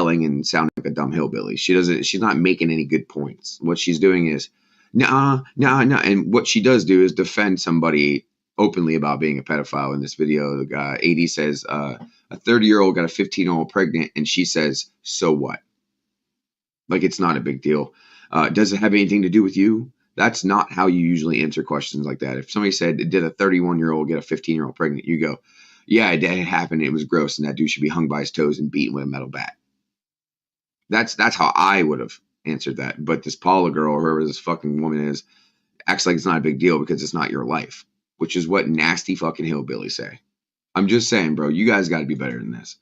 yelling and sounding like a dumb hillbilly. She's not making any good points. What she's doing is, nah. And what she does do is defend somebody openly about being a pedophile. In this video, the guy, AD says, a 30-year-old got a 15-year-old pregnant, and she says, so what? Like, it's not a big deal. Does it have anything to do with you? That's not how you usually answer questions like that. If somebody said, did a 31-year-old get a 15-year-old pregnant? You go, yeah, it happened. It was gross, and that dude should be hung by his toes and beaten with a metal bat. That's how I would have answered that. But this Paula girl, or whoever this fucking woman is, acts like it's not a big deal because it's not your life, which is what nasty fucking hillbillies say. I'm just saying, bro, you guys got to be better than this.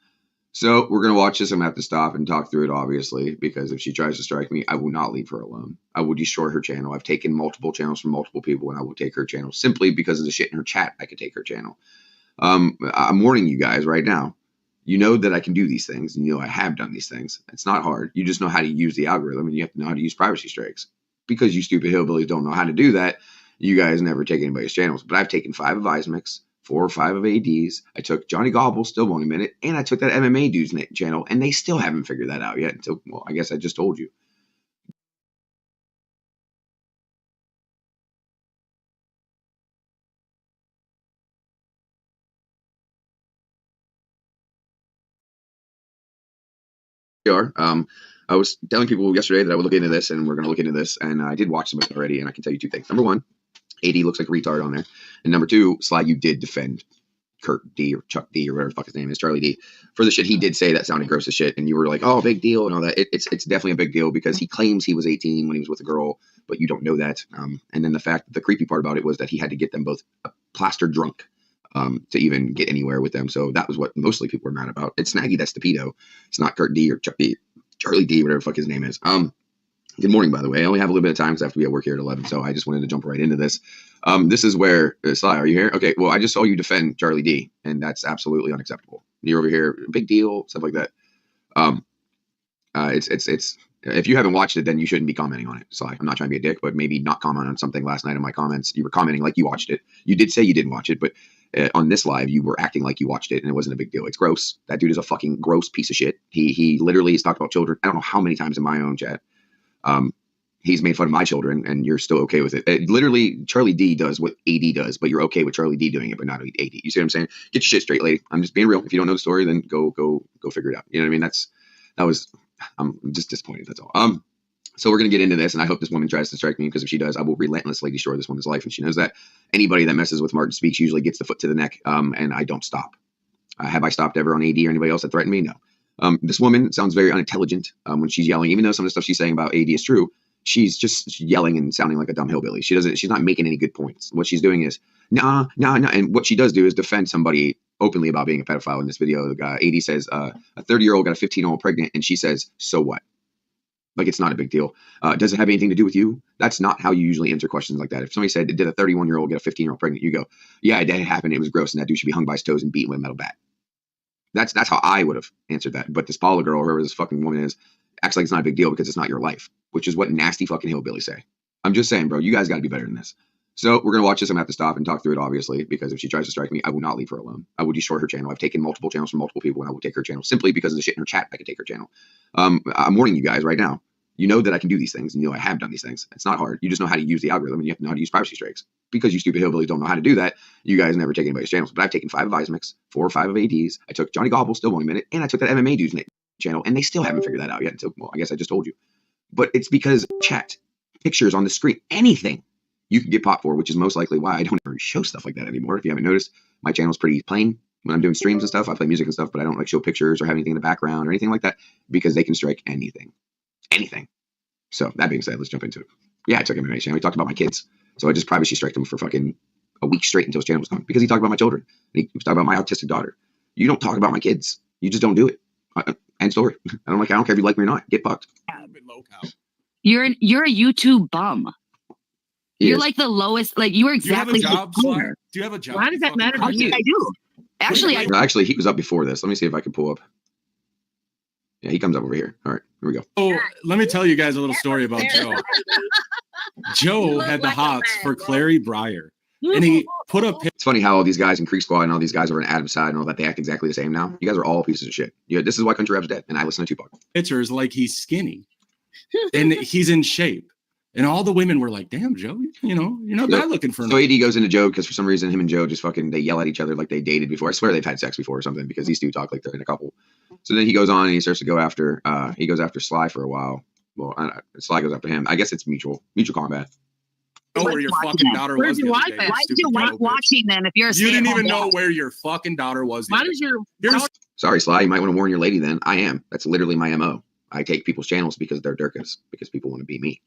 So we're going to watch this. I'm going to have to stop and talk through it, obviously, because if she tries to strike me, I will not leave her alone. I will destroy her channel. I've taken multiple channels from multiple people, and I will take her channel simply because of the shit in her chat. I could take her channel. I'm warning you guys right now. You know that I can do these things, and you know I have done these things. It's not hard. You just know how to use the algorithm, and you have to know how to use privacy strikes. Because you stupid hillbillies don't know how to do that, you guys never take anybody's channels. But I've taken 5 of Ismix, 4 or 5 of ADs. I took Johnny Gobble, still won't admit it, and I took that MMA dude's channel, and they still haven't figured that out yet until, well, I guess I just told you. I was telling people yesterday that I would look into this, and we're going to look into this, and I did watch some of it already, and I can tell you 2 things. Number 1, AD looks like a retard on there, and number 2, Sly, you did defend Kurt D or Chuck D or whatever the fuck his name is, Charlie D, for the shit he did say that sounded gross as shit, and you were like, oh, big deal and all that. It's definitely a big deal because he claims he was 18 when he was with a girl, but you don't know that. And then the creepy part about it was that he had to get them both plastered drunk to even get anywhere with them. So that was what mostly people were mad about. It's Snaggy that's the pedo. It's not Kurt D or Chuck D, Charlie D, whatever the fuck his name is. Good morning, by the way. I only have a little bit of time because I have to be at work here at 11, so I just wanted to jump right into this. This is where, Sly, are you here? Okay, well, I just saw you defend Charlie D, and that's absolutely unacceptable. You're over here, big deal, stuff like that. It's if you haven't watched it, then you shouldn't be commenting on it. Sly, I'm not trying to be a dick, but maybe not comment on something last night in my comments. You were commenting like you watched it. You did say you didn't watch it, but on this live, you were acting like you watched it, and it wasn't a big deal. It's gross. That dude is a fucking gross piece of shit. He literally has talked about children. I don't know how many times in my own chat. He's made fun of my children, and you're still okay with it. Literally, Charlie D does what AD does, but you're okay with Charlie D doing it, but not AD. You see what I'm saying? Get your shit straight, lady. I'm just being real. If you don't know the story, then go figure it out. You know what I mean? I'm just disappointed. That's all. So we're gonna get into this, and I hope this woman tries to strike me, because if she does, I will relentlessly destroy this woman's life, and she knows that. Anybody that messes with Martin Speaks usually gets the foot to the neck, and I don't stop. Have I stopped ever on AD or anybody else that threatened me? No. This woman sounds very unintelligent when she's yelling, even though some of the stuff she's saying about AD is true. She's just yelling and sounding like a dumb hillbilly. She's not making any good points. What she's doing is, nah. And what she does do is defend somebody openly about being a pedophile. In this video, the guy, AD says, a 30-year-old got a 15-year-old pregnant, and she says, so what? Like, it's not a big deal. Does it have anything to do with you? That's not how you usually answer questions like that. If somebody said, did a 31-year-old get a 15-year-old pregnant? You go, yeah, it happened. It was gross, and that dude should be hung by his toes and beaten with a metal bat. That's how I would have answered that. But this Paula girl, or whoever this fucking woman is, acts like it's not a big deal because it's not your life, which is what nasty fucking hillbillies say. I'm just saying, bro, you guys got to be better than this. So we're going to watch this. I'm going to have to stop and talk through it, obviously, because if she tries to strike me, I will not leave her alone. I will destroy her channel. I've taken multiple channels from multiple people, and I will take her channel simply because of the shit in her chat. I can take her channel. I'm warning you guys right now. You know that I can do these things, and you know I have done these things. It's not hard. You just know how to use the algorithm, and you have to know how to use privacy strikes. Because you stupid hillbillies don't know how to do that, you guys never take anybody's channels. But I've taken 5 of Ismix, 4 or 5 of ADs. I took Johnny Gobble, still won't admit it, and I took that MMA dude's channel, and they still haven't figured that out yet until, well, I guess I just told you. But it's because chat, pictures on the screen, anything you can get popped for, which is most likely why I don't ever show stuff like that anymore. If you haven't noticed, my channel's pretty plain. When I'm doing streams and stuff, I play music and stuff, but I don't like show pictures or have anything in the background or anything like that, because they can strike anything. So that being said, let's jump into it. Yeah, I took him MMA channel. We talked about my kids. So I just privacy striked him for fucking a week straight until his channel was gone, because he talked about my children. And he was talking about my autistic daughter. You don't talk about my kids. You just don't do it. End story. I don't care if you like me or not. Get fucked. You're a YouTube bum. You're like the lowest. Like, you were exactly. Do you have a job? Do you have a job? Why does that matter to you? I do. Actually, he was up before this. Let me see if I can pull up. Yeah, he comes up over here. All right, here we go. Oh, let me tell you guys a little story about Joe. Joe had the hots for Clary Breyer. and he put a It's funny how all these guys in Creek Squad and all these guys over in Adam's side and all that, they act exactly the same now. You guys are all pieces of shit. Yeah, this is why country rap's dead, and I listen to Tupac. pictures like he's skinny and he's in shape. And all the women were like, damn, Joe, you know, you're not bad looking for So AD goes into Joe because for some reason him and Joe just fucking, they yell at each other like they dated before. I swear they've had sex before or something because these two talk like they're in a couple. So then he goes on and he starts to go after, he goes after Sly for a while. Well, Sly goes after him. I guess it's mutual combat. know where your fucking daughter was. The other day, Why did you like watching then if you're a You didn't even stay-at-home know dad? where your fucking daughter was. Why does your Sorry, Sly, you might want to warn your lady then. I am. That's literally my MO. I take people's channels because they're Durkas, because people want to be me.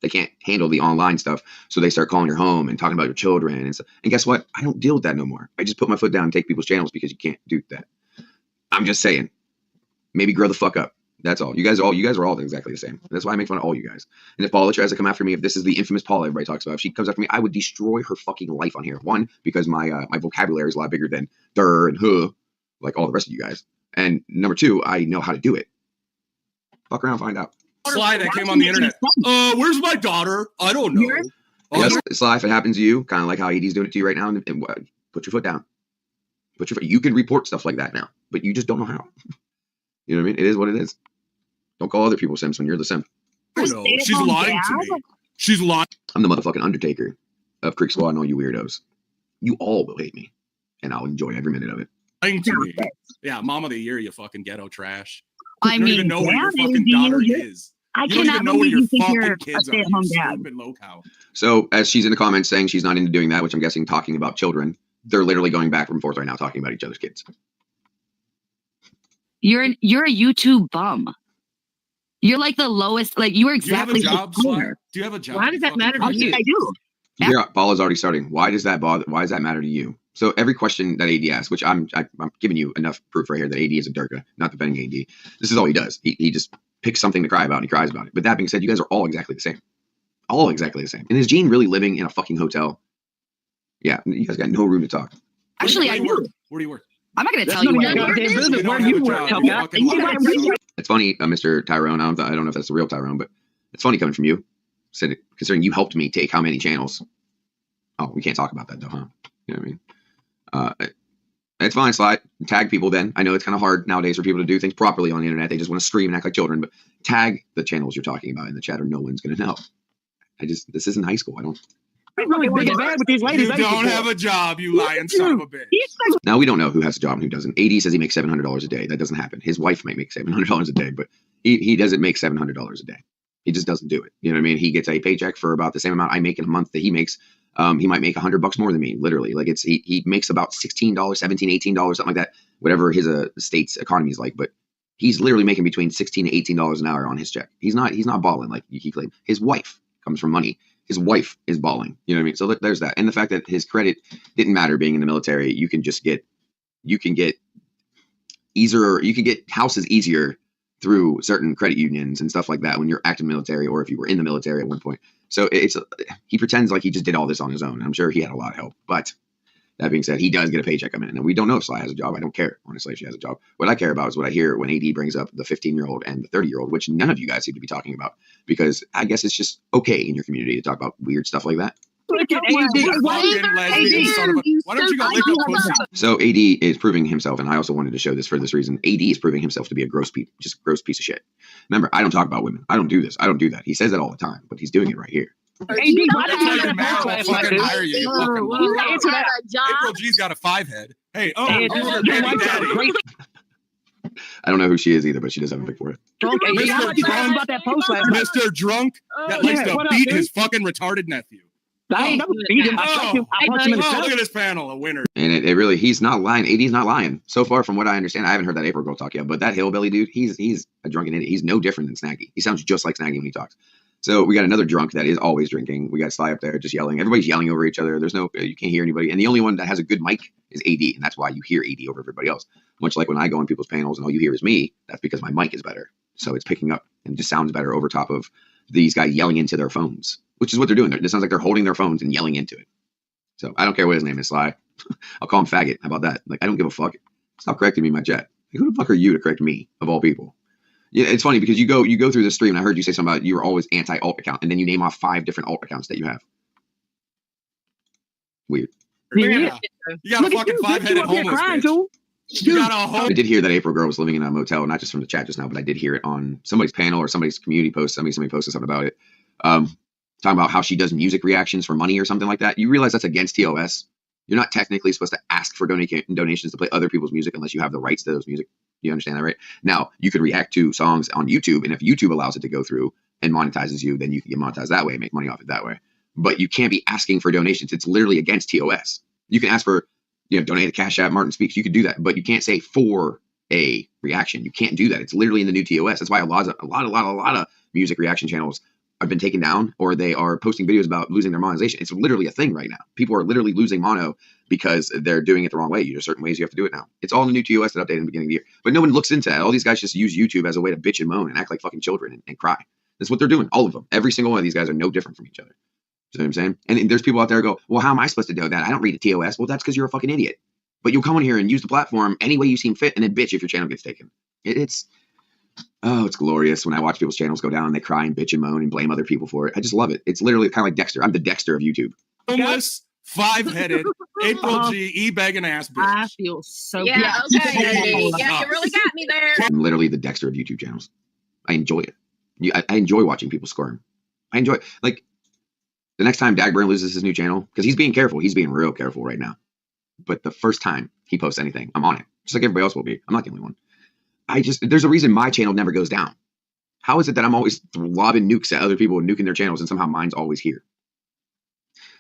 They can't handle the online stuff, so they start calling your home and talking about your children and stuff. And guess what? I don't deal with that no more. I just put my foot down and take people's channels because you can't do that. I'm just saying. Maybe grow the fuck up. That's all. You guys are all exactly the same. That's why I make fun of all you guys. And if Paula tries to come after me, if this is the infamous Paula everybody talks about, if she comes after me, I would destroy her fucking life on here. One, because my vocabulary is a lot bigger than der and huh, like all the rest of you guys. And number two, I know how to do it. Fuck around, find out. Sly that came on the internet. Where's my daughter? I don't know. Yes, Sly, if it happens to you, kind of like how ED's doing it to you right now, and put your foot down. You can report stuff like that now, but you just don't know how. You know what I mean? It is what it is. Don't call other people simps when you're the simp. I don't know. She's lying to me. She's lying. I'm the motherfucking Undertaker of Creek Squad and all you weirdos. You all will hate me, and I'll enjoy every minute of it. Lying to me. Yeah, mom of the year, you fucking ghetto trash. I You don't even know where your fucking daughter is. I You don't cannot even know where believe your you think fucking you're a kids are. stay-at-home You dad. stupid locale. So as she's in the comments saying she's not into doing that, which I'm guessing talking about children, they're literally going back and forth right now talking about each other's kids. You're a YouTube bum. You're like the lowest. Like you were Do you have a exactly. job, Sly? Do you have a job? Why does that matter to Fucking you? kid. I do. Here, Paula's already starting. Why does that bother? Why does that matter to you? So every question that AD asks, which I'm giving you enough proof right here that AD is a Durka, not defending AD. This is all he does. He just picks something to cry about and he cries about it. But that being said, you guys are all exactly the same. All exactly the same. And is Gene really living in a fucking hotel? Yeah, you guys got no room to talk. Actually, I do. Where do you work? I'm not going to tell you where I work. You don't have a job. You fucking lie. It's funny, Mr. Tyrone. I don't know if that's the real Tyrone, but it's funny coming from you, considering you helped me take how many channels. Oh, we can't talk about that though, huh? You know what I mean? It's fine, Sly. Tag people then. I know it's kind of hard nowadays for people to do things properly on the internet. They just want to scream and act like children, but tag the channels you're talking about in the chat or no one's going to know. This isn't high school. I don't. Really big and bad with these ladies. You don't have a job, you lying son of a bitch. Now we don't know who has a job and who doesn't. AD says he makes $700 a day. That doesn't happen. His wife might make $700 a day, but he doesn't make $700 a day. He just doesn't do it. You know what I mean? He gets a paycheck for about the same amount I make in a month that he makes. He might make $100 more than me, literally. Like he makes about $16, $17, $18, something like that, whatever his state's economy is like. But he's literally making between $16 to $18 an hour on his check. He's not balling like he claimed. His wife comes from money. His wife is balling. You know what I mean? So there's that. And the fact that his credit didn't matter being in the military, you can get houses easier through certain credit unions and stuff like that when you're active military or if you were in the military at one point. So he pretends like he just did all this on his own. I'm sure he had a lot of help. But that being said, he does get a paycheck coming in. And we don't know if Sly has a job. I don't care, honestly, if she has a job. What I care about is what I hear when AD brings up the 15-year-old and the 30-year-old, which none of you guys seem to be talking about. Because I guess it's just okay in your community to talk about weird stuff like that. Why don't you go lick a pussy? So AD is proving himself, and I also wanted to show this for this reason. AD is proving himself to be a gross piece of shit. Remember, I don't talk about women. I don't do this. I don't do that. He says that all the time, but he's doing it right here. April G's got a 5-head. Hey, I don't know who she is either, but she does have a big forehead. Mr. Drunk that likes to beat his fucking retarded nephew. I ain't never beat him. Look at this panel, a winner. And it really, he's not lying. AD's not lying. So far from what I understand, I haven't heard that April girl talk yet, but that hillbilly dude, he's a drunken idiot. He's no different than Snaggy. He sounds just like Snaggy when he talks. So we got another drunk that is always drinking. We got Sly up there just yelling. Everybody's yelling over each other. You can't hear anybody. And the only one that has a good mic is AD. And that's why you hear AD over everybody else. Much like when I go on people's panels and all you hear is me, that's because my mic is better. So it's picking up and just sounds better over top of these guys yelling into their phones, which is what they're doing. It sounds like they're holding their phones and yelling into it. So I don't care what his name is, Sly. I'll call him faggot. How about that? Like, I don't give a fuck. Stop correcting me in my chat. Like, who the fuck are you to correct me, of all people? Yeah, it's funny because you go through the stream and I heard you say something about you were always anti-alt account, and then you name off 5 different alt accounts that you have. Weird. Yeah. You got a fucking 5-headed homeless bitch. You got a I did hear that April Girl was living in a motel, not just from the chat just now, but I did hear it on somebody's panel or somebody's community post. Somebody posted something about it. Talking about how she does music reactions for money or something like that. You realize that's against TOS. You're not technically supposed to ask for donations to play other people's music unless you have the rights to those music. You understand that, right? Now, you could react to songs on YouTube, and if YouTube allows it to go through and monetizes you, then you can get monetized that way and make money off it that way. But you can't be asking for donations. It's literally against TOS. You can ask for, donate a Cash App, Martin Speaks. You could do that, but you can't say for a reaction. You can't do that. It's literally in the new TOS. That's why a lot of music reaction channels have been taken down, or they are posting videos about losing their monetization. It's literally a thing right now. People are literally losing mono because they're doing it the wrong way. There's certain ways you have to do it now. It's all in the new TOS that updated in the beginning of the year. But no one looks into that. All these guys just use YouTube as a way to bitch and moan and act like fucking children and cry. That's what they're doing. All of them. Every single one of these guys are no different from each other. You know what I'm saying? And there's people out there who go, well, how am I supposed to know that? I don't read a TOS. Well, that's because you're a fucking idiot. But you'll come on here and use the platform any way you seem fit and then bitch if your channel gets taken. It's glorious when I watch people's channels go down and they cry and bitch and moan and blame other people for it. I just love it. It's literally kind of like Dexter. I'm the Dexter of YouTube. Homeless, 5-headed, April G, e-begging ass bitch. I feel so okay. Yeah, you really got me there. I'm literally the Dexter of YouTube channels. I enjoy it. I enjoy watching people squirm. I enjoy, like, the next time Dagburn loses his new channel, because he's being careful. He's being real careful right now. But the first time he posts anything, I'm on it. Just like everybody else will be. I'm not the only one. There's a reason my channel never goes down. How is it that I'm always lobbing nukes at other people and nuking their channels and somehow mine's always here?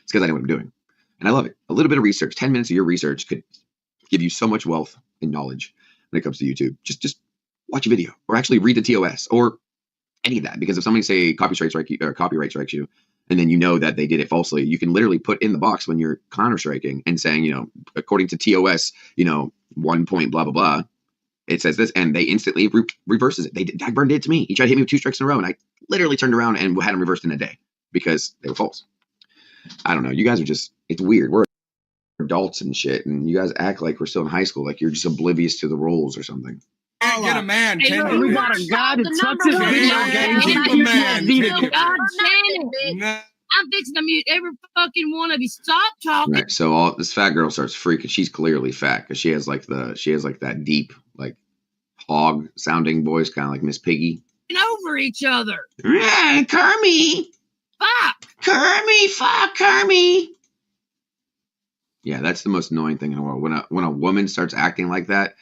It's because I know what I'm doing. And I love it. A little bit of research, 10 minutes of your research could give you so much wealth and knowledge when it comes to YouTube. Just watch a video or actually read the TOS or any of that. Because if somebody say copyright strikes you, and then you know that they did it falsely, you can literally put in the box when you're counter striking and saying, according to TOS, 1 point, blah, blah, blah. It says this, and they instantly reverses it. Dagburn did it to me. He tried to hit me with 2 strikes in a row, and I literally turned around and had him reversed in a day because they were false. I don't know. You guys are it's weird. We're adults and shit, and you guys act like we're still in high school, like you're just oblivious to the rules or something. Can't get a man. Hey, Can look, you? We got a guy that sucks his video games. I'm fixing to mute every fucking one of you. Stop talking. Right. So this fat girl starts freaking. She's clearly fat because she has like that deep, like hog sounding voice, kind of like Miss Piggy. Over each other. Yeah, Kermie. Fuck. Kermie, fuck Kermie. Yeah, that's the most annoying thing in the world. When a woman starts acting like that,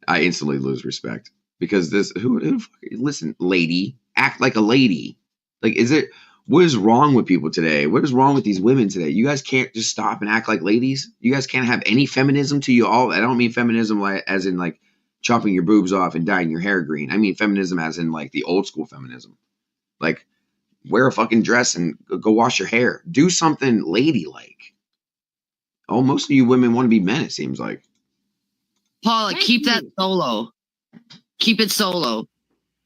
I instantly lose respect because listen, lady, act like a lady. Like, what is wrong with people today? What is wrong with these women today? You guys can't just stop and act like ladies. You guys can't have any feminism to you all. I don't mean feminism as in like chopping your boobs off and dyeing your hair green. I mean feminism as in like the old school feminism. Like, wear a fucking dress and go wash your hair. Do something ladylike. Oh, most of you women want to be men, it seems like. Paula, keep that solo. Keep it solo.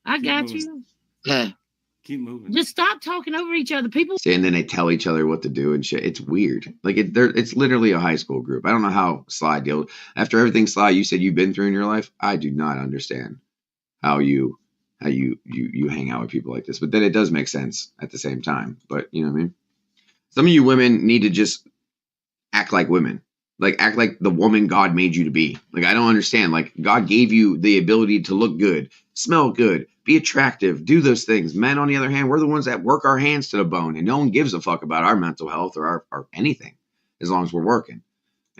I got you. Yeah. Keep moving. Just stop talking over each other. People. See, and then they tell each other what to do and shit. It's weird. Like it's literally a high school group. I don't know how Sly dealt. After everything Sly you said you've been through in your life, I do not understand how you hang out with people like this. But then it does make sense at the same time. But you know what I mean? Some of you women need to just act like women. Like, act like the woman God made you to be. Like, I don't understand. Like, God gave you the ability to look good, smell good, be attractive, do those things. Men, on the other hand, we're the ones that work our hands to the bone, and no one gives a fuck about our mental health or our anything as long as we're working.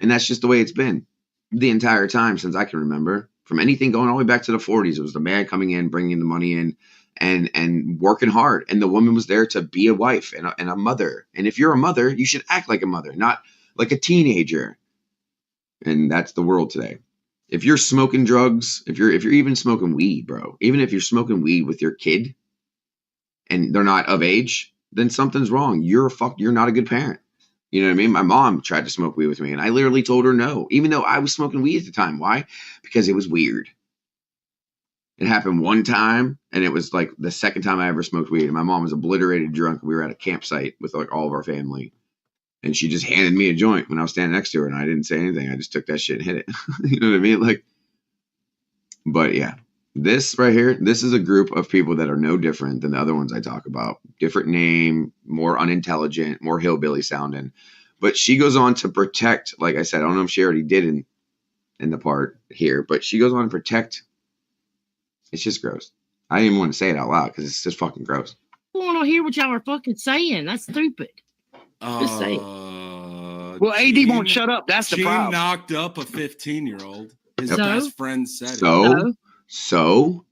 And that's just the way it's been the entire time since I can remember. From anything going all the way back to the 40s, it was the man coming in, bringing the money in, and working hard. And the woman was there to be a wife and a mother. And if you're a mother, you should act like a mother, not like a teenager. And that's the world today. If you're smoking drugs, if you're even smoking weed, bro, even if you're smoking weed with your kid and they're not of age, then something's wrong. You're not a good parent. You know what I mean? My mom tried to smoke weed with me and I literally told her no, even though I was smoking weed at the time. Why? Because it was weird. It happened one time and it was like the second time I ever smoked weed. And my mom was obliterated drunk. We were at a campsite with like all of our family. And she just handed me a joint when I was standing next to her, and I didn't say anything. I just took that shit and hit it. You know what I mean? Like, but yeah, this right here, this is a group of people that are no different than the other ones I talk about. Different name, more unintelligent, more hillbilly sounding. But she goes on to protect, like I said, I don't know if she already did in the part here, but she goes on to protect. It's just gross. I didn't even want to say it out loud because it's just fucking gross. I want to hear what y'all are fucking saying. That's stupid. Just say it. Well, AD won't shut up. That's the She problem. knocked up a 15-year-old. His So? best friend said it. So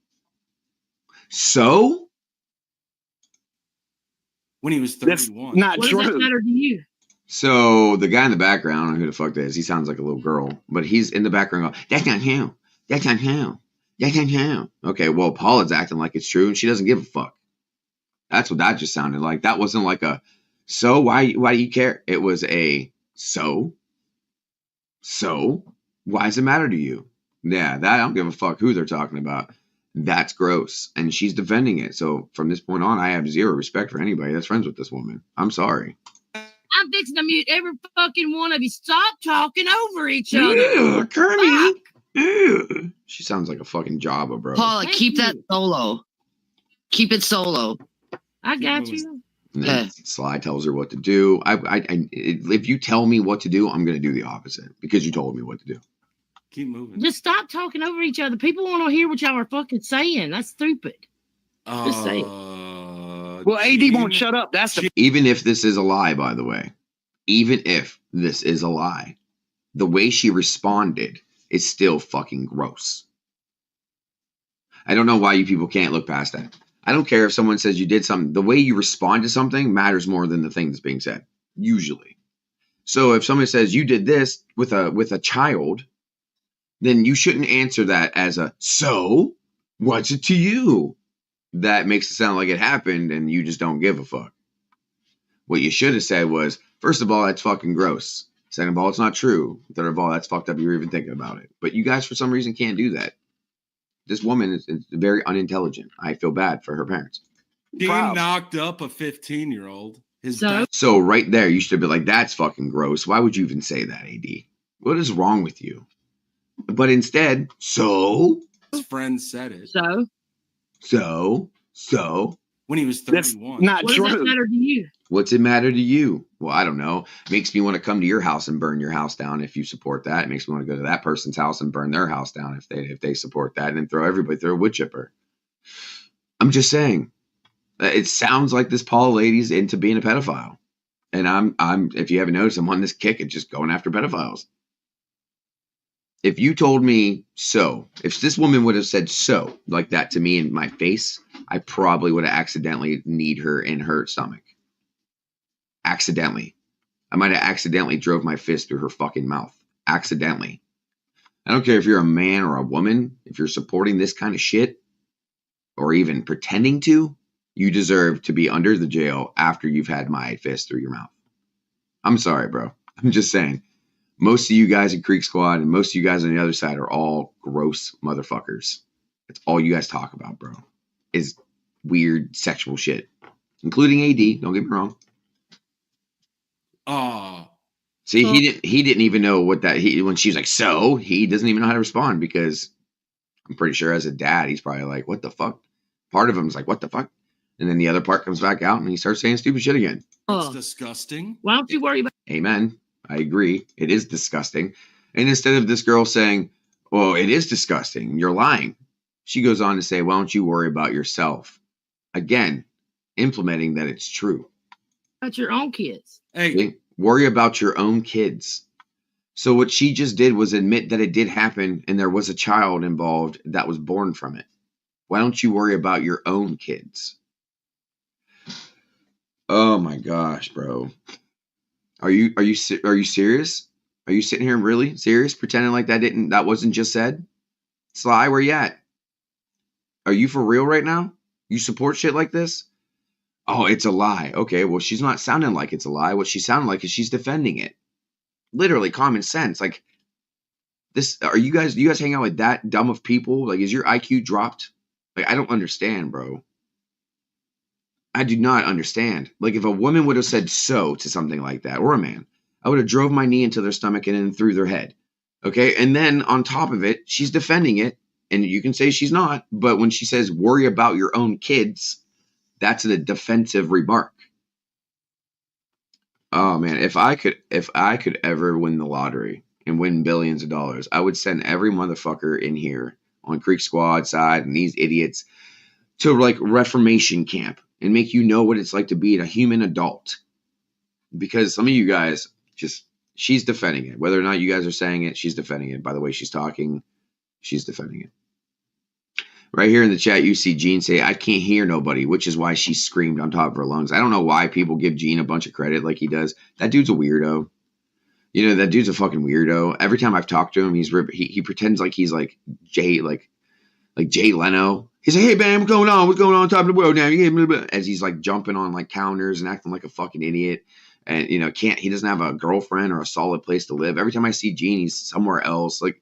When he was That's 31. not What does that true. matter to you? So the guy in the background, I don't know who the fuck that is. He sounds like a little girl, but he's in the background going, that's not him. That's not him. That's not him. Okay, well, Paula's acting like it's true, and she doesn't give a fuck. That's what that just sounded like. That wasn't like a, so why do you care? It was a, so why does it matter to you? Yeah, that I don't give a fuck who they're talking about. That's gross. And she's defending it. So from this point on, I have zero respect for anybody that's friends with this woman. I'm sorry. I'm fixing to mute every fucking one of you. Stop talking over each other. Yeah, Kermit. Fuck. Yeah. She sounds like a fucking Jabba, bro. Paula, Thank keep you. that solo. Keep it solo. I got you. And then Sly tells her what to do. If you tell me what to do, I'm going to do the opposite because you told me what to do. Keep moving. Just stop talking over each other. People want to hear what y'all are fucking saying. That's stupid. Just say it. Well, AD won't shut up. That's the Even if this is a lie, by the way, even if this is a lie, the way she responded is still fucking gross. I don't know why you people can't look past that. I don't care if someone says you did something. The way you respond to something matters more than the thing that's being said, usually. So if somebody says you did this with a child, then you shouldn't answer that as a, so what's it to you? That makes it sound like it happened and you just don't give a fuck. What you should have said was, first of all, that's fucking gross. Second of all, it's not true. Third of all, that's fucked up. You're even thinking about it. But you guys, for some reason, can't do that. This woman is very unintelligent. I feel bad for her parents. She Proud. knocked up a 15-year-old. His So? best So right there, you should have been like, that's fucking gross. Why would you even say that, AD? What is wrong with you? But instead, so friend said it when when he was that's 31. not What does that true. matter to you? what's it matter to you? Well, I don't know. Makes me want to come to your house and burn your house down if you support that. It makes me want to go to that person's house and burn their house down if they support that, and then throw everybody through a wood chipper. I'm just saying. It sounds like this Paul lady's into being a pedophile. And I'm if you haven't noticed, I'm on this kick at just going after pedophiles. If you told me so, if this woman would have said so like that to me in my face, I probably would have accidentally kneed her in her stomach. Accidentally. I might have accidentally drove my fist through her fucking mouth. Accidentally. I don't care if you're a man or a woman, if you're supporting this kind of shit, or even pretending to, you deserve to be under the jail after you've had my fist through your mouth. I'm sorry, bro. I'm just saying. Most of you guys in Creek Squad and most of you guys on the other side are all gross motherfuckers. That's all you guys talk about, bro. Is weird sexual shit. Including AD, don't get me wrong. See, he didn't even know what that when she was like, so he doesn't even know how to respond because I'm pretty sure as a dad, he's probably like, what the fuck? Part of him is like, what the fuck? And then the other part comes back out and he starts saying stupid shit again. It's disgusting. Why don't you worry about Amen. I agree. It is disgusting. And instead of this girl saying, well, it is disgusting, you're lying, she goes on to say, why don't you worry about yourself? Again, implementing that it's true. your own kids? Hey, Okay? Worry about your own kids. So what she just did was admit that it did happen and there was a child involved that was born from it. Why don't you worry about your own kids? Oh my gosh, bro. Are you serious? Are you sitting here really serious, pretending like that wasn't just said? Sly, where you at? Are you for real right now? You support shit like this? Oh, it's a lie. Okay, well, she's not sounding like it's a lie. What she sounded like is she's defending it. Literally, common sense. Like this. Do you guys hang out with that dumb of people? Like, is your IQ dropped? Like, I don't understand, bro. I do not understand. Like, if a woman would have said so to something like that, or a man, I would have drove my knee into their stomach and then through their head. Okay? And then on top of it, she's defending it. And you can say she's not. But when she says, worry about your own kids, that's a defensive remark. Oh man, if I could ever win the lottery and win billions of dollars, I would send every motherfucker in here on Creek Squad side and these idiots to like reformation camp and make you know what it's like to be a human adult. Because some of you guys she's defending it. Whether or not you guys are saying it, she's defending it. By the way she's talking, she's defending it. Right here in the chat, you see Jean say, I can't hear nobody, which is why she screamed on top of her lungs. I don't know why people give Jean a bunch of credit like he does. That dude's a weirdo. You know, that dude's a fucking weirdo. Every time I've talked to him, he pretends like he's like Jay Leno. He's like, hey, man, what's going on? What's going on top of the world now? As he's like jumping on like counters and acting like a fucking idiot. And, you know, he doesn't have a girlfriend or a solid place to live. Every time I see Gene, he's somewhere else. Like,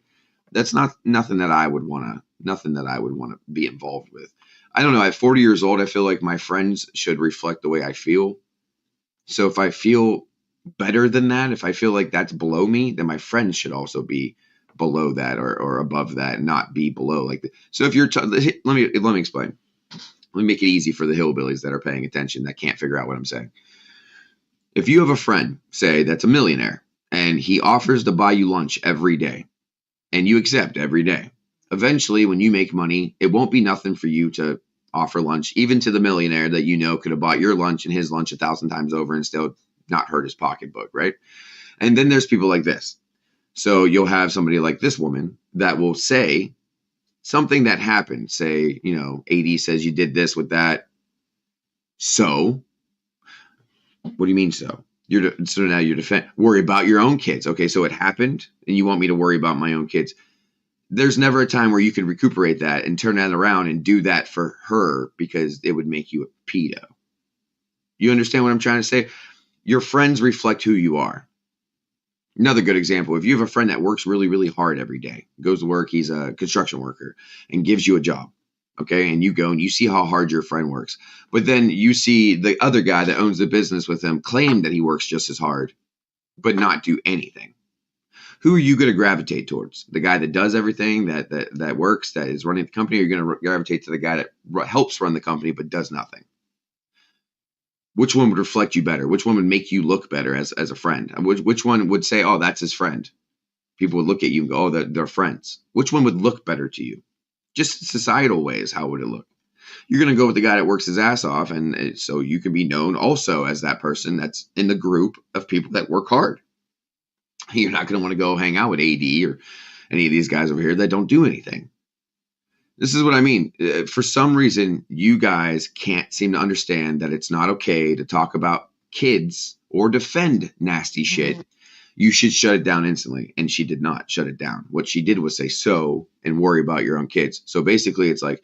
that's nothing that I would want to be involved with. I don't know. At 40 years old, I feel like my friends should reflect the way I feel. So if I feel better than that, if I feel like that's below me, then my friends should also be below that or above that and not be below like that. So if you're, let me explain. Let me make it easy for the hillbillies that are paying attention that can't figure out what I'm saying. If you have a friend, say, that's a millionaire, and he offers to buy you lunch every day, and you accept every day, eventually when you make money, it won't be nothing for you to offer lunch, even to the millionaire that you know could have bought your lunch and his lunch 1,000 times over and still not hurt his pocketbook, right? And then there's people like this. So you'll have somebody like this woman that will say something that happened. Say, you know, AD says you did this with that. So what do you mean so? So now you're worry about your own kids. Okay, so it happened and you want me to worry about my own kids. There's never a time where you can recuperate that and turn that around and do that for her because it would make you a pedo. You understand what I'm trying to say? Your friends reflect who you are. Another good example, if you have a friend that works really, really hard every day, goes to work, he's a construction worker and gives you a job. Okay, and you go and you see how hard your friend works. But then you see the other guy that owns the business with him claim that he works just as hard, but not do anything. Who are you going to gravitate towards? The guy that does everything, that works, that is running the company, or you're going to gravitate to the guy that helps run the company but does nothing? Which one would reflect you better? Which one would make you look better as a friend? Which one would say, oh, that's his friend? People would look at you and go, oh, they're friends. Which one would look better to you? Just societal ways, how would it look? You're going to go with the guy that works his ass off, and so you can be known also as that person that's in the group of people that work hard. You're not going to want to go hang out with AD or any of these guys over here that don't do anything. This is what I mean. For some reason, you guys can't seem to understand that it's not okay to talk about kids or defend nasty shit. You should shut it down instantly. And she did not shut it down. What she did was say, so, and worry about your own kids. So basically it's like,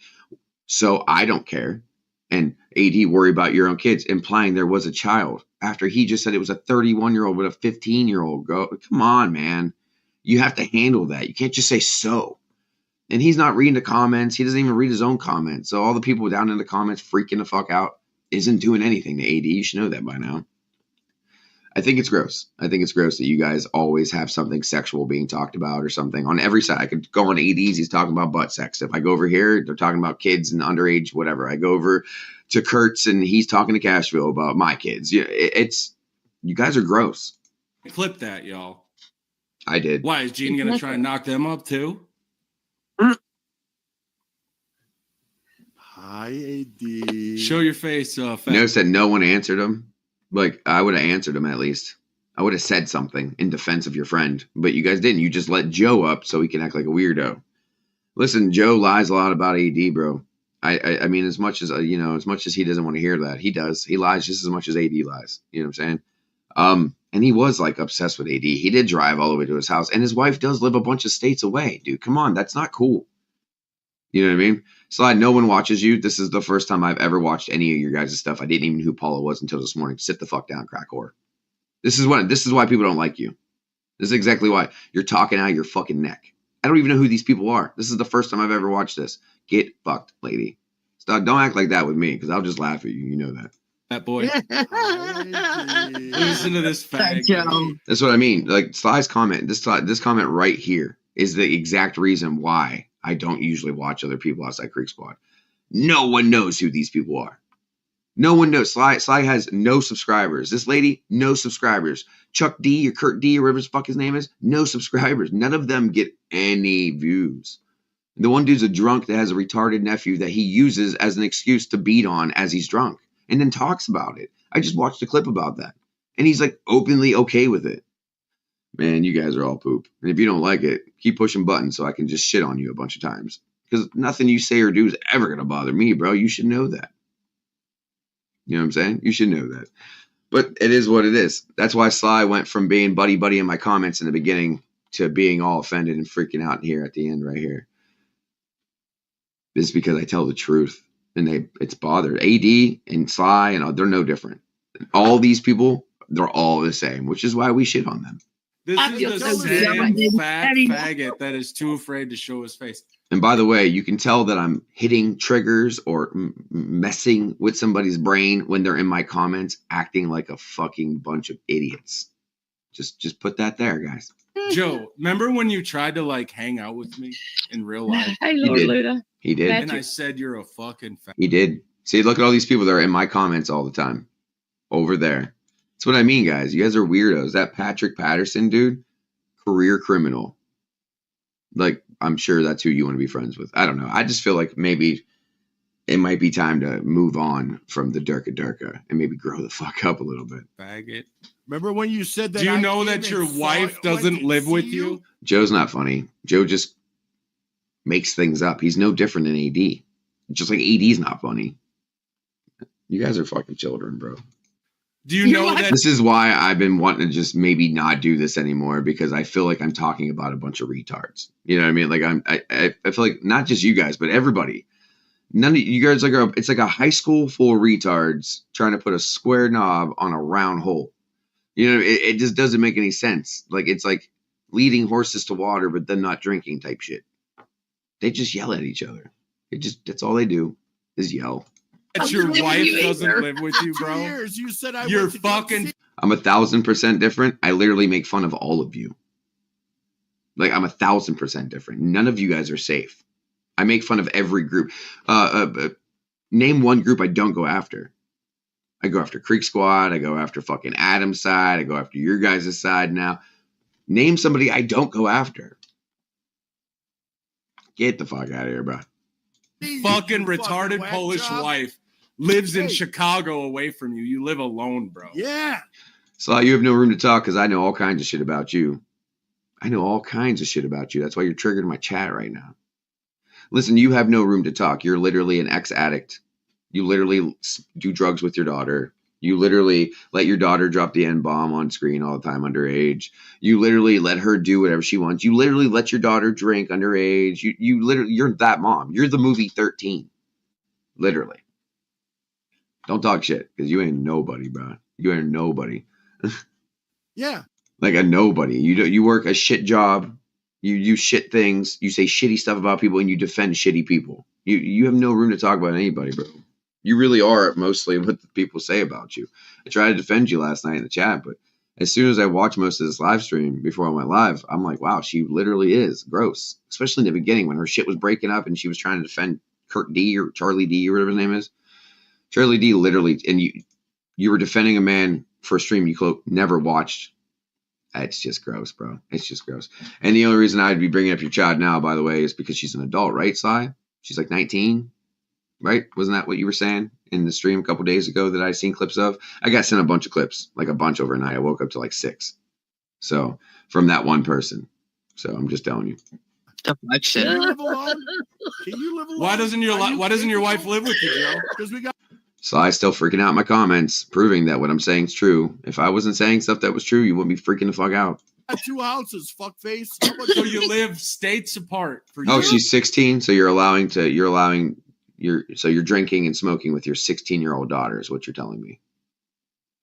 so I don't care. And AD, worry about your own kids, implying there was a child after he just said it was a 31-year-old with a 15-year-old. Come on, man. You have to handle that. You can't just say so. And he's not reading the comments. He doesn't even read his own comments. So all the people down in the comments freaking the fuck out isn't doing anything to AD. You should know that by now. I think it's gross. I think it's gross that you guys always have something sexual being talked about or something on every side. I could go on AD's, he's talking about butt sex. If I go over here, they're talking about kids and underage, whatever. I go over to Kurt's and he's talking to Cashville about my kids. Yeah, you guys are gross. Clip that, y'all. I did. Why is Gene gonna try and knock them up too? Hi, AD. Show your face. Notice that no one answered him. Like, I would have answered him at least. I would have said something in defense of your friend. But you guys didn't. You just let Joe up so he can act like a weirdo. Listen, Joe lies a lot about AD, bro. I mean, as much as he doesn't want to hear that, he does. He lies just as much as AD lies. You know what I'm saying? And he was, like, obsessed with AD. He did drive all the way to his house. And his wife does live a bunch of states away. Dude, come on. That's not cool. You know what I mean? Slide, no one watches you. This is the first time I've ever watched any of your guys' stuff. I didn't even know who Paula was until this morning. Sit the fuck down, crack whore. This is why people don't like you. This is exactly why. You're talking out of your fucking neck. I don't even know who these people are. This is the first time I've ever watched this. Get fucked, lady. Stop, don't act like that with me, because I'll just laugh at you. You know that. That boy. Listen to this fag. That's what I mean. Like, Sly's comment, this comment right here is the exact reason why I don't usually watch other people outside Creek Squad. No one knows who these people are. No one knows. Sly has no subscribers. This lady, no subscribers. Chuck D or Kurt D or whatever the fuck his name is, no subscribers. None of them get any views. The one dude's a drunk that has a retarded nephew that he uses as an excuse to beat on as he's drunk and then talks about it. I just watched a clip about that. And he's like openly okay with it. Man, you guys are all poop. And if you don't like it, keep pushing buttons so I can just shit on you a bunch of times. Because nothing you say or do is ever going to bother me, bro. You should know that. You know what I'm saying? You should know that. But it is what it is. That's why Sly went from being buddy in my comments in the beginning to being all offended and freaking out here at the end right here. This is because I tell the truth. And it's bothered. AD and Sly, and they're no different. All these people, they're all the same, which is why we shit on them. This I is feel the so same dumb. fat faggot that is too afraid to show his face. And by the way, you can tell that I'm hitting triggers or messing with somebody's brain when they're in my comments, acting like a fucking bunch of idiots. Just put that there, guys. Joe, remember when you tried to like hang out with me in real life? Hey, Lord did. Luda. He did. And I said you're a fucking fat. He did. See, look at all these people that are in my comments all the time. Over there. That's what I mean, guys. You guys are weirdos. That Patrick Patterson dude, career criminal. Like, I'm sure that's who you want to be friends with. I don't know. I just feel like maybe it might be time to move on from the Durka and maybe grow the fuck up a little bit. Faggot. Remember when you said that? Do you I know came that and your saw- wife went doesn't to live see with you? Joe's not funny. Joe just makes things up. He's no different than AD. Just like AD's not funny. You guys are fucking children, bro. Do you know that? This is why I've been wanting to just maybe not do this anymore, because I feel like I'm talking about a bunch of retards. You know what I mean? Like I feel like not just you guys, but everybody. None of you guys it's like a high school full of retards trying to put a square knob on a round hole. You know, it just doesn't make any sense. Like it's like leading horses to water, but then not drinking type shit. They just yell at each other. That's all they do is yell. That your wife doesn't live with you, 2 bro? years, you said I You're went to go fucking. see- I'm 1,000% different. I literally make fun of all of you. Like I'm 1,000% different. None of you guys are safe. I make fun of every group. Name one group I don't go after. I go after Creek Squad. I go after fucking Adam's side. I go after your guys' side now. Name somebody I don't go after. Get the fuck out of here, bro. Fucking You retarded whack Polish job. wife lives in Hey. Chicago away from you. You live alone, bro. Yeah. Sly, you have no room to talk because I know all kinds of shit about you. I know all kinds of shit about you. That's why you're triggered in my chat right now. Listen, you have no room to talk. You're literally an ex-addict. You literally do drugs with your daughter. You literally let your daughter drop the N-bomb on screen all the time underage. You literally let her do whatever she wants. You literally let your daughter drink underage. You're that mom. You're the movie 13. Literally. Don't talk shit because you ain't nobody, bro. You ain't nobody. Yeah. Like a nobody. You work a shit job. You shit things. You say shitty stuff about people and you defend shitty people. You have no room to talk about anybody, bro. You really are mostly what the people say about you. I tried to defend you last night in the chat, but as soon as I watched most of this live stream before I went live, I'm like, wow, she literally is gross. Especially in the beginning when her shit was breaking up and she was trying to defend Kurt D or Charlie D or whatever his name is. Charlie D literally, and you were defending a man for a stream you never watched. It's just gross, bro. It's just gross. And the only reason I'd be bringing up your child now, by the way, is because she's an adult, right, Sly? She's like 19, right? Wasn't that what you were saying in the stream a couple days ago that I seen clips of? I got sent a bunch of clips, like a bunch overnight. I woke up to like 6. So from that one person. So I'm just telling you. Can you live alone? Can you live alone? Why doesn't your wife live with you, Joe? Because we got Sly still freaking out in my comments, proving that what I'm saying is true. If I wasn't saying stuff that was true, you wouldn't be freaking the fuck out. 2 houses, fuckface. So you live states apart. For Oh, you. she's 16, so you're drinking and smoking with your 16-year-old daughter is what you're telling me.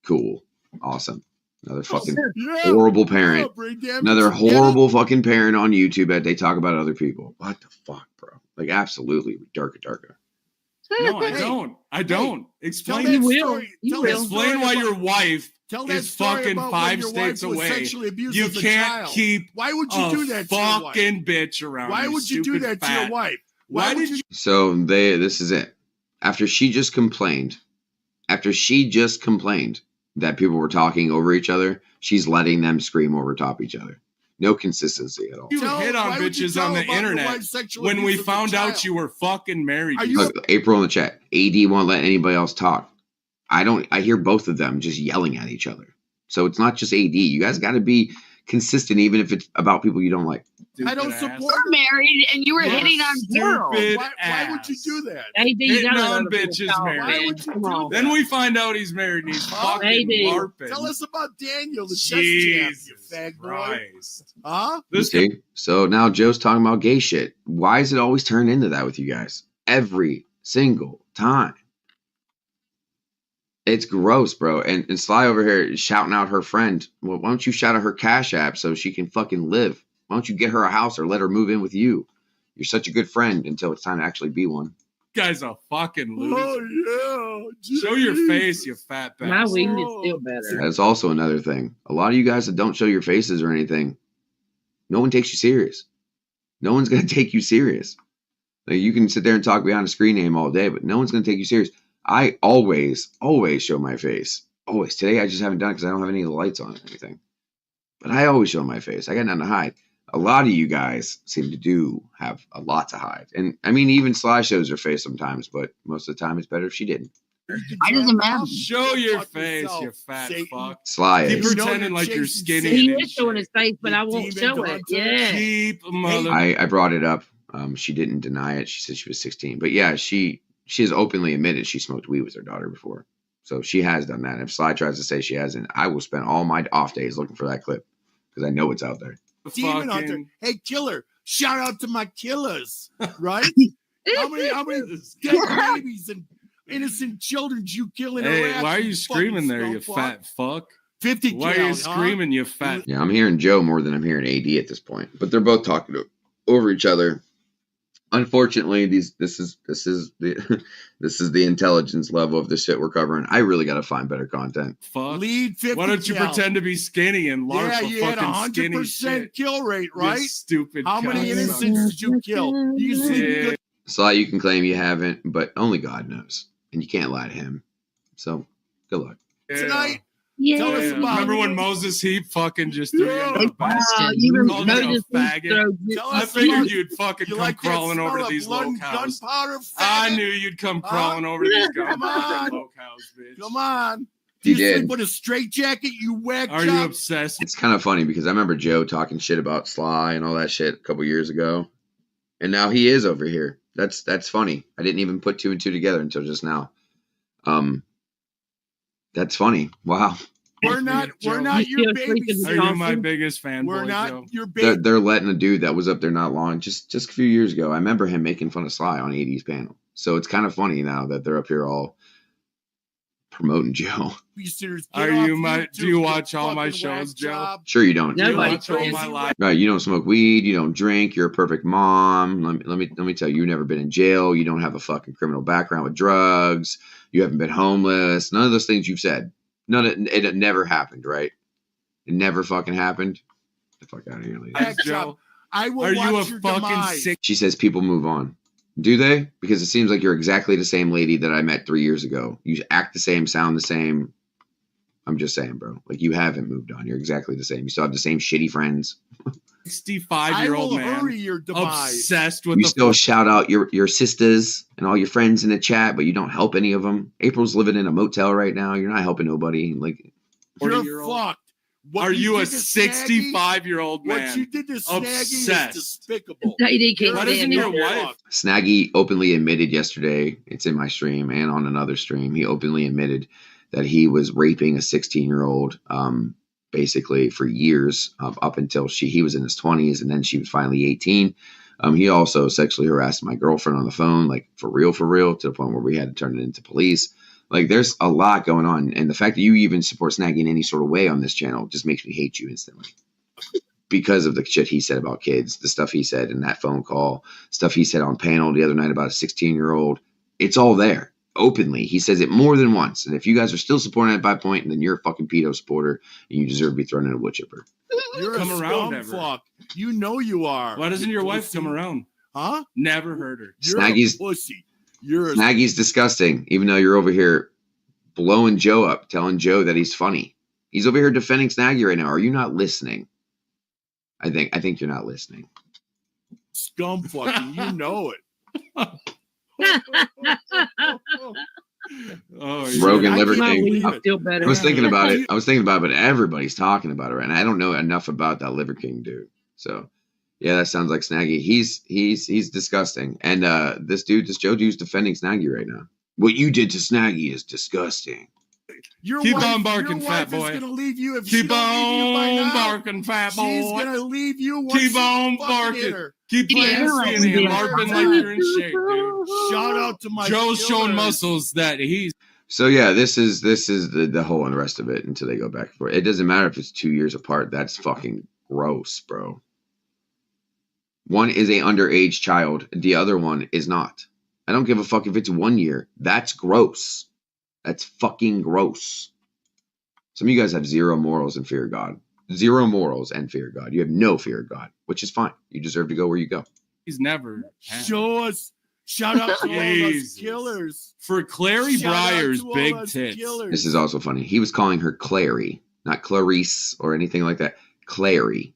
Cool. Awesome. Another fucking horrible parent. Another horrible fucking parent on YouTube that they talk about other people. What the fuck, bro? Like absolutely Durka. No, I don't. Explain. Tell that will. story. You Tell will. that story Explain why about- your wife Tell that is story fucking about 5 when your states wife was away. sexually abused You as a can't child. keep Why would you a do that to your wife? fucking bitch around. Why would you do stupid that to fat. your wife? Why would did you? So this is it. After she just complained After she just complained that people were talking over each other, she's letting them scream over top each other. No consistency at all. You hit on bitches on the internet when we found out you were fucking married. Look, April in the chat. AD won't let anybody else talk. I hear both of them just yelling at each other. So it's not just AD. You guys got to be consistent, even if it's about people you don't like. I don't support. We're married, and you were hitting on girls. Why would you do that? Hitting on bitches married. Then we find out he's married and he's fucking LARPing. Tell us about Daniel, the chess champ, you fag boy. Huh? See? So now Joe's talking about gay shit. Why does it always turn into that with you guys? Every single time. It's gross, bro. And Sly over here is shouting out her friend. Well, why don't you shout out her Cash App so she can fucking live? Why don't you get her a house or let her move in with you? You're such a good friend until it's time to actually be one. Guy's a fucking loser. Oh, yeah. Show your face, you fat bastard. My weed is still better. That's also another thing. A lot of you guys that don't show your faces or anything, no one takes you serious. No one's going to take you serious. Like, you can sit there and talk behind a screen name all day, but no one's going to take you serious. I always show my face. Always. Today I just haven't done it because I don't have any of the lights on or anything. But I always show my face. I got nothing to hide. A lot of you guys seem to have a lot to hide. And I mean, even Sly shows her face sometimes, but most of the time it's better if she didn't. I doesn't matter. Show your face, you fat fuck. Sly Keep is. pretending like you're skinny. He is showing his face, but I won't show it. Yeah. Keep mother. I brought it up. She didn't deny it. She said she was 16. But yeah, she has openly admitted she smoked weed with her daughter before. So she has done that. If Sly tries to say she hasn't, I will spend all my off days looking for that clip because I know it's out there. Demon Hunter. Hey, killer. Shout out to my killers. Right? how many dead babies and innocent children you killing? Hey, why are you screaming there, you fat fuck? 50 Why are you screaming, you fat? Yeah, I'm hearing Joe more than I'm hearing AD at this point. But they're both talking over each other. Unfortunately, this is the intelligence level of the shit we're covering. I really got to find better content. Fuck. Lead 50 Why don't you pretend to be skinny and LARP yeah, a you had fucking 100% kill rate, right? You stupid. How many innocents did you kill? You see, Sly, you can claim you haven't, but only God knows, and you can't lie to him. So, good luck. tonight. Yeah. Tell us about Remember when Moses Heap fucking just threw you in the basket? Even Called you a Moses faggot? I figured you'd fucking You come like crawling that over smell to of these blood and locales. gunpowder, I faggot? knew you'd come crawling over to these Come on. locales, bitch. Come on. You You sleep did. with a straight jacket, you whack Are you job. obsessed? It's kind of funny because I remember Joe talking shit about Sly and all that shit a couple years ago, and now he is over here. That's funny. I didn't even put two and two together until just now. That's funny. Wow. We're not your babies. Are you my biggest fanboy, We're not Joe? your baby. They're letting a dude that was up there not long, just a few years ago. I remember him making fun of Sly on 80s panel. So it's kind of funny now that they're up here all promoting Joe. Do you watch all my shows, Joe? Sure you don't. Do you Nobody watch all my live? Right, you don't smoke weed, you don't drink, you're a perfect mom. Let me tell you, you've never been in jail, you don't have a fucking criminal background with drugs, you haven't been homeless, none of those things you've said. It never happened, right? It never fucking happened. Get the fuck out of here, lady. Joe, I will are you watch a your fucking demise. sick? She says people move on. Do they? Because it seems like you're exactly the same lady that I met 3 years ago. You act the same, sound the same. I'm just saying, bro. Like, you haven't moved on. You're exactly the same. You still have the same shitty friends. 65-year-old man hurry your demise. obsessed with You the still shout out your sisters and all your friends in the chat, but you don't help any of them. April's living in a motel right now. You're not helping nobody. Like, You're 40-year-old. fucked. What Are you a did to Snaggy- 65-year-old man? What you did to Snaggy Obsessed. is despicable. Why doesn't your wife? Snaggy openly admitted yesterday, it's in my stream and on another stream, he openly admitted that he was raping a 16-year-old basically for years up until he was in his 20s, and then she was finally 18. He also sexually harassed my girlfriend on the phone, like for real, to the point where we had to turn it into police. Like, there's a lot going on, and the fact that you even support Snaggy in any sort of way on this channel just makes me hate you instantly. Because of the shit he said about kids, the stuff he said in that phone call, stuff he said on panel the other night about a 16-year-old. It's all there openly. He says it more than once. And if you guys are still supporting it by point, then you're a fucking pedo supporter and you deserve to be thrown in a wood chipper. You're Come a around scum ever. fuck. You know you are. Why doesn't your wife come around? Huh? Never heard her. You're Snaggy's- a pussy. You're a Snaggy's disgusting, even though you're over here blowing Joe up, telling Joe that he's funny. He's over here defending Snaggy right now. Are you not listening? I think you're not listening. Scum fucking, you know it. Rogan Liver My King. weed feel better. I was thinking about it. But everybody's talking about it, right? And I don't know enough about that Liver King dude. So, yeah, that sounds like Snaggy. He's disgusting. And this Joe dude's defending Snaggy right now. What you did to Snaggy is disgusting. Keep on barking, fat boy. Gonna leave you if Keep on barking, fat boy. She's gonna leave you. Keep on barking. Keep playing skinny and LARPing like you're in shape, dude. Shout out to my Joe's killers. showing muscles that he's. So yeah, this is the whole and the rest of it until they go back and forth. It doesn't matter if it's 2 years apart. That's fucking gross, bro. One is a underage child. The other one is not. I don't give a fuck if it's 1 year. That's gross. That's fucking gross. Some of you guys have zero morals and fear of God. Zero morals and fear of God. You have no fear of God, which is fine. You deserve to go where you go. He's never. Had. Show us. Shout out to all us killers. For Clary Briar's big tits. Killers. This is also funny. He was calling her Clary, not Clarice or anything like that. Clary.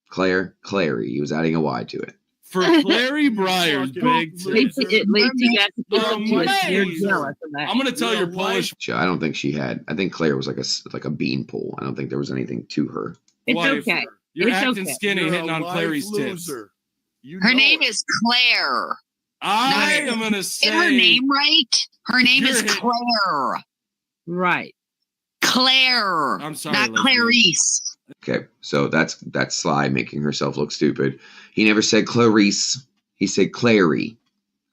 Clary. He was adding a Y to it. For Clary Briar's big tits. You're jealous of that. I'm going to tell your Polish. I don't think she had. I think Claire was like a beanpole. I don't think there was anything to her. It's wife. okay. You're It's acting okay. skinny, You're hitting a on life Clary's tits. loser. You Her know name it. is Claire. I am going to say. Is her name right? Her name You're is hit- Claire. Right. Claire. I'm sorry, Not lesbian. Clarice. Okay, so that's Sly making herself look stupid. He never said Clarice. He said Clary.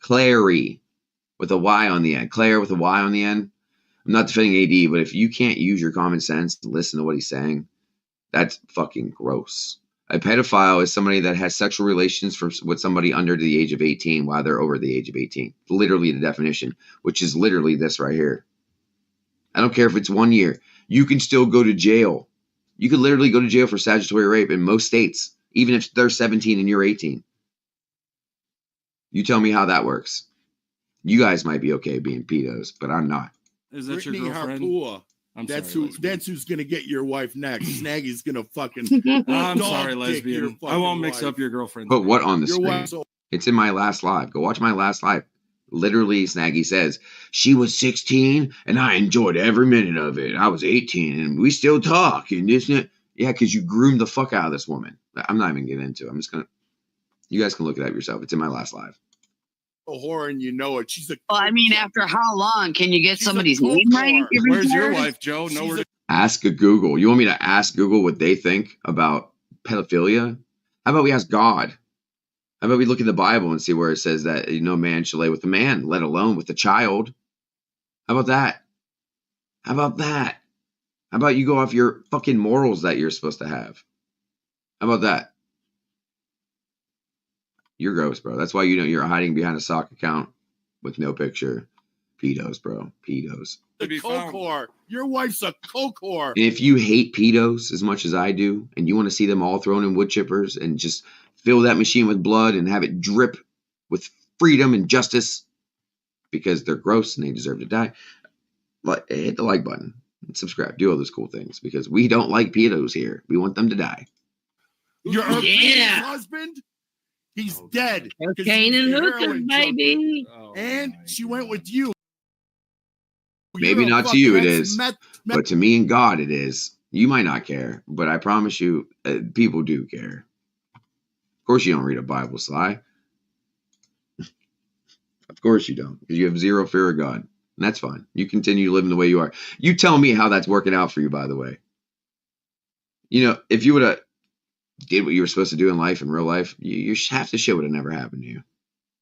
Clary with a Y on the end. Claire with a Y on the end. I'm not defending AD, but if you can't use your common sense to listen to what he's saying, that's fucking gross. A pedophile is somebody that has sexual relations with somebody under the age of 18 while they're over the age of 18. Literally the definition, which is literally this right here. I don't care if it's 1 year. You can still go to jail. You could literally go to jail for statutory rape in most states, even if they're 17 and you're 18. You tell me how that works. You guys might be okay being pedos, but I'm not. Is that Brittany your girlfriend? Harpua. I'm That's sorry, who. lesbian. That's who's gonna get your wife next. Snaggy's gonna fucking. I'm dog sorry, dick your lesbian. I fucking won't mix wife. up your girlfriend. Put what on the Your screen? wife's so It's in my last live. Go watch my last live. Literally, Snaggy says, she was 16 and I enjoyed every minute of it. I was 18 and we still talk. And this and that. Yeah, because you groomed the fuck out of this woman. I'm not even getting into it. I'm just going to. You guys can look it up yourself. It's in my last live. a whore and you know it. She's a. Well, I mean, after how long can you get She's a somebody's cold name right? car. every Where's your year? wife, Joe? She's Nowhere a- to. Ask a Google. You want me to ask Google what they think about pedophilia? How about we ask God? How about we look in the Bible and see where it says that no man shall lay with a man, let alone with a child? How about that? How about that? How about you go off your fucking morals that you're supposed to have? How about that? You're gross, bro. That's why you're hiding behind a sock account with no picture. Pedos, bro. Pedos. To be a coke found. whore. Your wife's a coke whore. And if you hate pedos as much as I do, and you want to see them all thrown in wood chippers and just fill that machine with blood and have it drip with freedom and justice because they're gross and they deserve to die, hit the like button and subscribe. Do all those cool things because we don't like pedos here. We want them to die. Your Yeah. husband, he's dead. 'cause Cocaine he's and a hookers, heroin junkie. baby. Oh, And my she God. went with you. Maybe You're a not to fucking you it ex- is, meth- but to me and God it is. You might not care, but I promise you, people do care. Of course you don't read a Bible, Sly. Of course you don't, because you have zero fear of God. And that's fine. You continue living the way you are. You tell me how that's working out for you, by the way. You know, if you would have did what you were supposed to do in life, in real life, you half the shit would have never happened to you.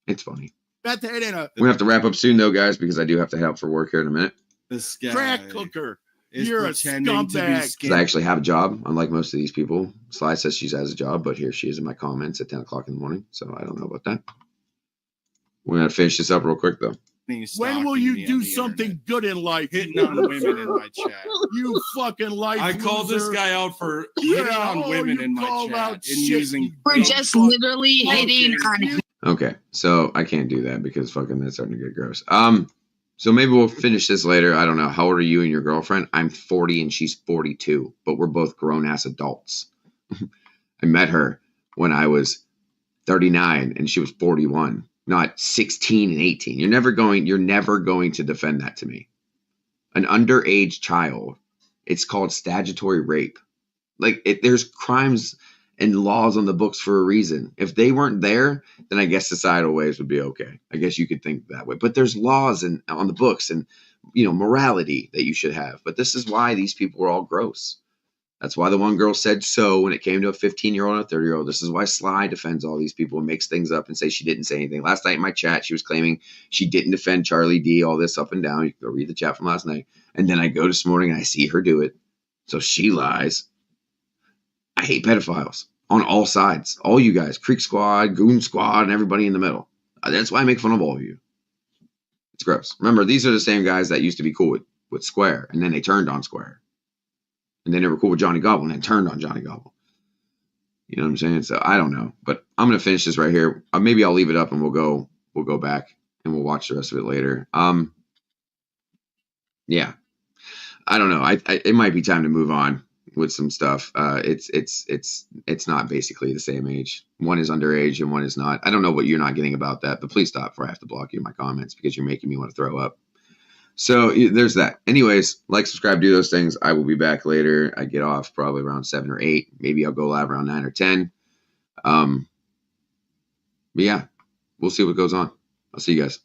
It's funny. That ain't a We're going to have to wrap up soon, though, guys, because I do have to head out for work here in a minute. This guy crack cooker. is You're a pretending to be scumbag. Because I actually have a job, unlike most of these people. Sly says she has a job, but here she is in my comments at 10 o'clock in the morning, so I don't know about that. We're going to finish this up real quick, though. When will you do something good in life? Hitting you on women in my chat. You fucking life I called this loser. guy out for hitting Yeah, on oh, women you in my called out chat and shit, using. you We're dumb just fuck. literally hitting on. Okay, so I can't do that because fucking that's starting to get gross. So maybe we'll finish this later. I don't know. How old are you and your girlfriend? I'm 40 and she's 42, but we're both grown ass adults. I met her when I was 39 and she was 41, not 16 and 18. You're never going to defend that to me. An underage child, it's called statutory rape. Like, there's crimes and laws on the books for a reason. If they weren't there, then I guess societal ways would be okay. I guess you could think that way. But there's laws on the books and, morality that you should have. But this is why these people were all gross. That's why the one girl said so when it came to a 15-year-old and a 30-year-old. This is why Sly defends all these people and makes things up and says she didn't say anything. Last night in my chat, she was claiming she didn't defend Charlie D, all this up and down. You can go read the chat from last night. And then I go this morning and I see her do it. So she lies. I hate pedophiles on all sides. All you guys, Creek Squad, Goon Squad, and everybody in the middle. That's why I make fun of all of you. It's gross. Remember, these are the same guys that used to be cool with Square, and then they turned on Square. And then they were cool with Johnny Gobble, and then turned on Johnny Gobble. You know what I'm saying? So I don't know. But I'm going to finish this right here. Maybe I'll leave it up and we'll go back and we'll watch the rest of it later. Yeah. I don't know. It might be time to move on with some stuff. It's not basically the same age. One is underage and one is not. I don't know what you're not getting about that, but please stop before I have to block you in my comments because you're making me want to throw up. So there's that. Anyways, like, subscribe, do those things. I will be back later. I get off probably around 7 or 8. Maybe I'll go live around 9 or 10. But yeah, we'll see what goes on. I'll see you guys.